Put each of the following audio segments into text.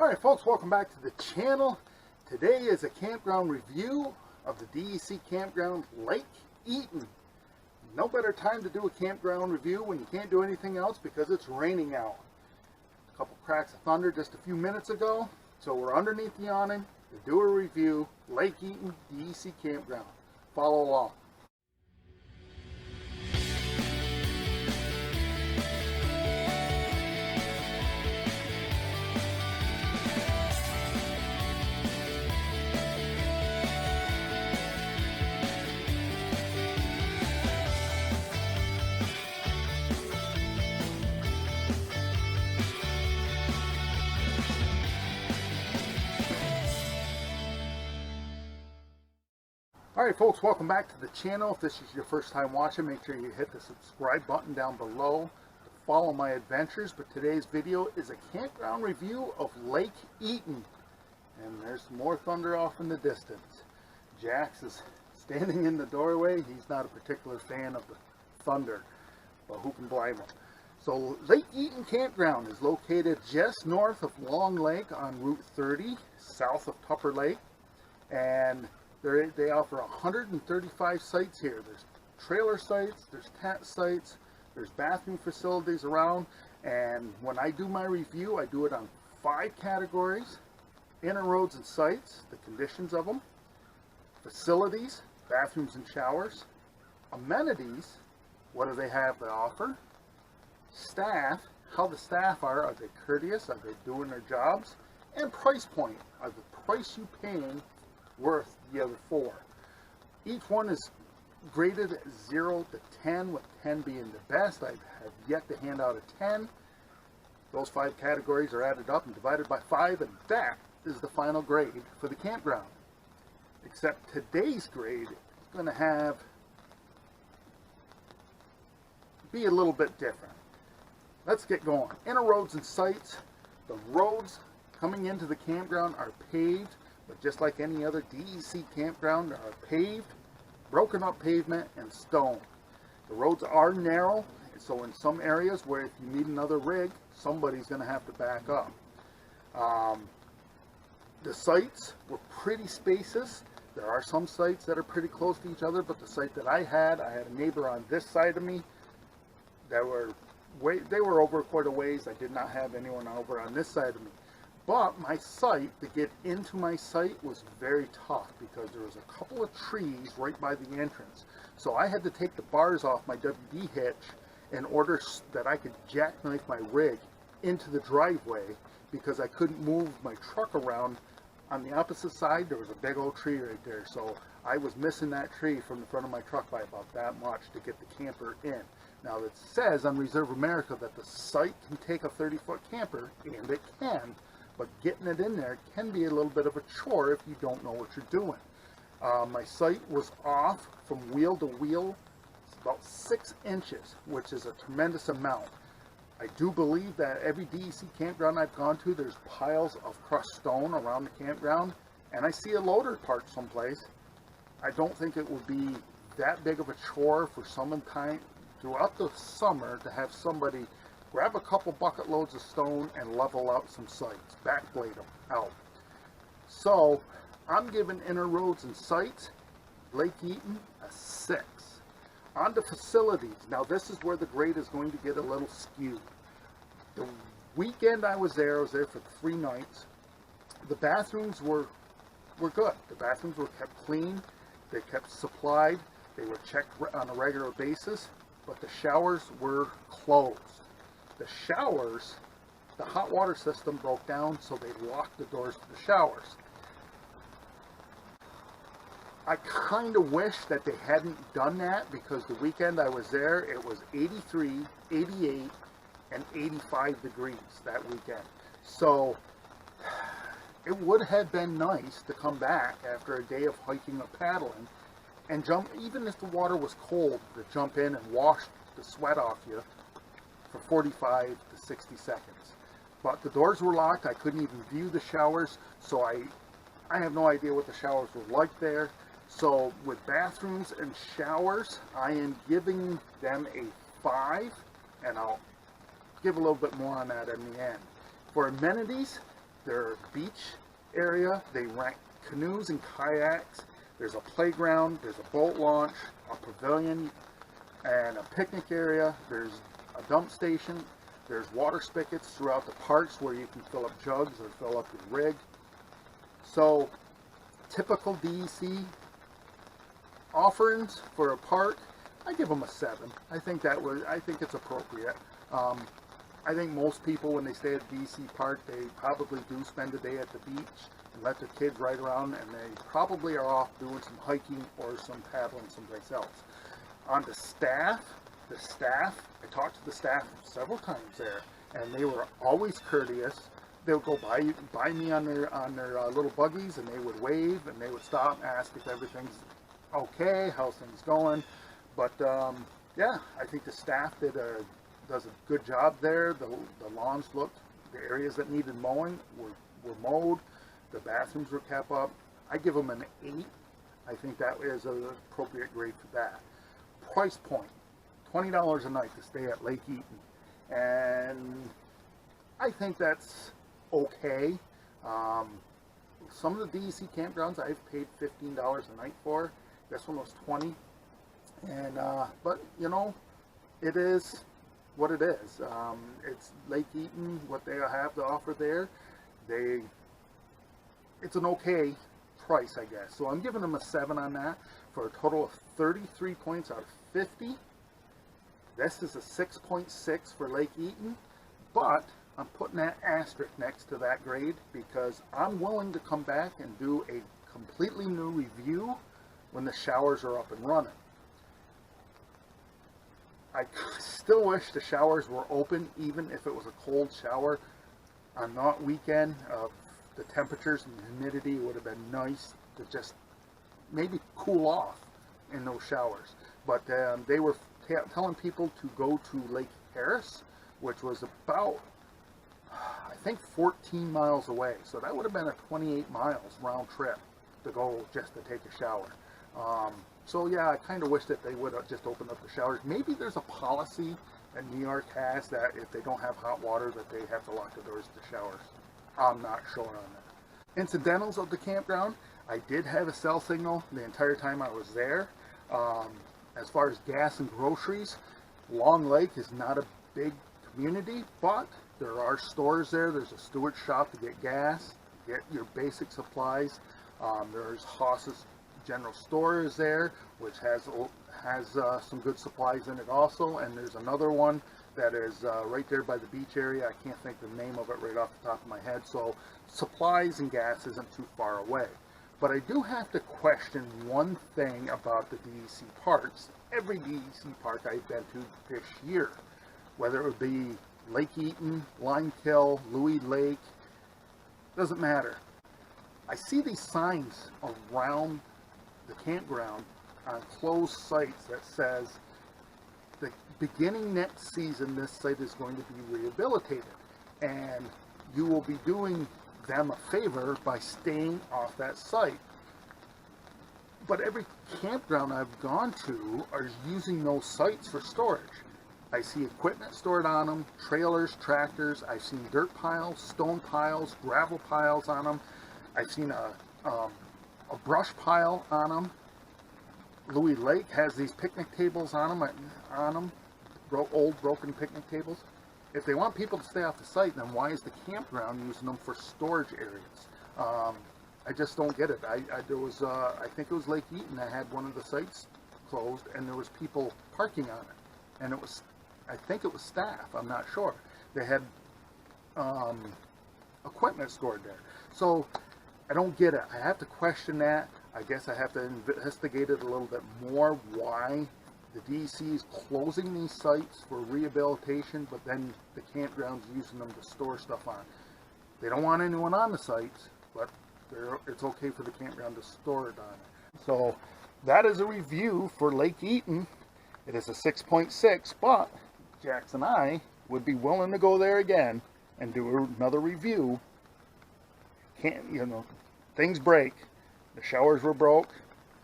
Alright folks, welcome back to the channel. Today is a campground review of the DEC Campground Lake Eaton. No better time to do a campground review when you can't do anything else because it's raining out. A couple cracks of thunder just a few minutes ago, so we're underneath the awning to do a review. Lake Eaton DEC Campground. Follow along. Alright folks, welcome back to the channel. If this is your first time watching, make sure you hit the subscribe button down below to follow my adventures. But today's video is a campground review of Lake Eaton. And there's more thunder off in the distance. Jax is standing in the doorway. He's not a particular fan of the thunder, but who can blame him? So Lake Eaton Campground is located just north of Long Lake on Route 30, south of Tupper Lake. And they offer 135 sites here. There's trailer sites, there's tent sites, there's bathroom facilities around, and when I do my review, I do it on 5 categories: inner roads and sites, the conditions of them; facilities, bathrooms and showers; amenities, what do they have to offer; staff, how the staff are they courteous, are they doing their jobs; and price point, are the price you paying worth the other 4. Each one is graded 0 to 10, with 10 being the best. I have yet to hand out a 10. Those 5 categories are added up and divided by 5, and that is the final grade for the campground. Except today's grade is going to be a little bit different. Let's get going. Inner roads and sites. The roads coming into the campground are paved, but just like any other DEC campground, are paved, broken up pavement, and stone. The roads are narrow, so in some areas where if you need another rig, somebody's going to have to back up. The sites were pretty spacious. There are some sites that are pretty close to each other, but the site that I had a neighbor on this side of me that they were over quite a ways. I did not have anyone over on this side of me. But my site, to get into my site, was very tough because there was a couple of trees right by the entrance. So I had to take the bars off my WD hitch in order that I could jackknife my rig into the driveway, because I couldn't move my truck around. On the opposite side, there was a big old tree right there. So I was missing that tree from the front of my truck by about that much to get the camper in. Now it says on Reserve America that the site can take a 30-foot camper, and it can. But getting it in there can be a little bit of a chore if you don't know what you're doing. My site was off from wheel to wheel about 6 inches, which is a tremendous amount. I do believe that every DEC campground I've gone to, there's piles of crushed stone around the campground, and I see a loader parked someplace. I don't think it would be that big of a chore for sometime throughout the summer to have somebody grab a couple bucket loads of stone and level out some sites, backblade them out. So I'm giving inner roads and sites, Lake Eaton, a 6. On to facilities. Now this is where the grade is going to get a little skewed. The weekend I was there for 3 nights. The bathrooms were good. The bathrooms were kept clean. They kept supplied. They were checked on a regular basis. But the showers were closed. The showers, the hot water system broke down, so they locked the doors to the showers. I kind of wish that they hadn't done that, because the weekend I was there, it was 83, 88, and 85 degrees that weekend. So it would have been nice to come back after a day of hiking or paddling and jump, even if the water was cold, to jump in and wash the sweat off you for 45 to 60 seconds. But the doors were locked. I couldn't even view the showers, so I have no idea what the showers were like there. So with bathrooms and showers, I am giving them a 5, and I'll give a little bit more on that in the end. For amenities, their beach area. They rent canoes and kayaks. There's a playground, there's a boat launch, a pavilion, and a picnic area. There's a dump station. There's water spigots throughout the parks where you can fill up jugs or fill up your rig. So, typical DEC offerings for a park, I give them a 7. I think it's appropriate. I think most people, when they stay at DEC Park, they probably do spend a day at the beach and let their kids ride around, and they probably are off doing some hiking or some paddling someplace else. On the staff, I talked to the staff several times there, and they were always courteous. They would go by me on their little buggies, and they would wave, and they would stop and ask if everything's okay, how's things going. But yeah, I think the staff does a good job there. The lawns the areas that needed mowing were mowed. The bathrooms were kept up. I give them an 8. I think that is an appropriate grade for that. Price point, $20 a night to stay at Lake Eaton. And I think that's okay. Some of the DEC campgrounds I've paid $15 a night for. This one was $20. And but you know, it is what it is. It's Lake Eaton, what they have to offer there. It's an okay price, I guess. So I'm giving them a 7 on that for a total of 33 points out of 50. This is a 6.6 for Lake Eaton, but I'm putting that asterisk next to that grade because I'm willing to come back and do a completely new review when the showers are up and running. I still wish the showers were open, even if it was a cold shower on that weekend. The temperatures and the humidity would have been nice to just maybe cool off in those showers. But they were telling people to go to Lake Harris, which was about, I think, 14 miles away. So that would have been a 28 miles round trip to go just to take a shower. So yeah, I kind of wish that they would have just opened up the showers. Maybe there's a policy that New York has that if they don't have hot water that they have to lock the doors to showers. I'm not sure on that. Incidentals of the campground, I did have a cell signal the entire time I was there. As far as gas and groceries, Long Lake is not a big community, but there are stores there. There's a Stewart shop to get gas, get your basic supplies. There's Haas's General Store is there, which has some good supplies in it also, and there's another one that is right there by the beach area. I can't think the name of it right off the top of my head, so supplies and gas isn't too far away. But I do have to question one thing about the DEC parks. Every DEC park I've been to this year, whether it would be Lake Eaton, Limekill, Louis Lake, doesn't matter. I see these signs around the campground on closed sites that says the beginning next season this site is going to be rehabilitated, and you will be doing them a favor by staying off that site. But every campground I've gone to are using those sites for storage. I see equipment stored on them, trailers, tractors. I've seen dirt piles, stone piles, gravel piles on them. I've seen a brush pile on them. Louis Lake has these picnic tables on them, old broken picnic tables. If they want people to stay off the site, then why is the campground using them for storage areas? I just don't get it. I think it was Lake Eaton that had one of the sites closed, and there was people parking on it, and I think it was staff. I'm not sure. They had equipment stored there, so I don't get it. I have to question that. I guess I have to investigate it a little bit more, why the DEC is closing these sites for rehabilitation, but then the campground's using them to store stuff on. They don't want anyone on the sites, but it's okay for the campground to store it on it. So that is a review for Lake Eaton. It is a 6.6, but Jax and I would be willing to go there again and do another review. Things break. The showers were broke,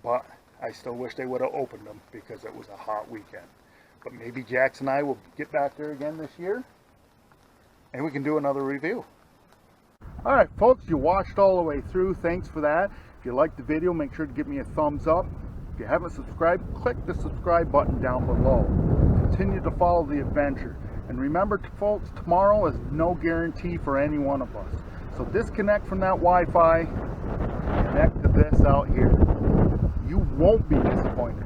but I still wish they would have opened them because it was a hot weekend. But maybe Jax and I will get back there again this year, and we can do another review. All right, folks, you watched all the way through. Thanks for that. If you liked the video, make sure to give me a thumbs up. If you haven't subscribed, click the subscribe button down below. Continue to follow the adventure. And remember, folks, tomorrow is no guarantee for any one of us. So disconnect from that Wi-Fi, connect to this out here. You won't be disappointed.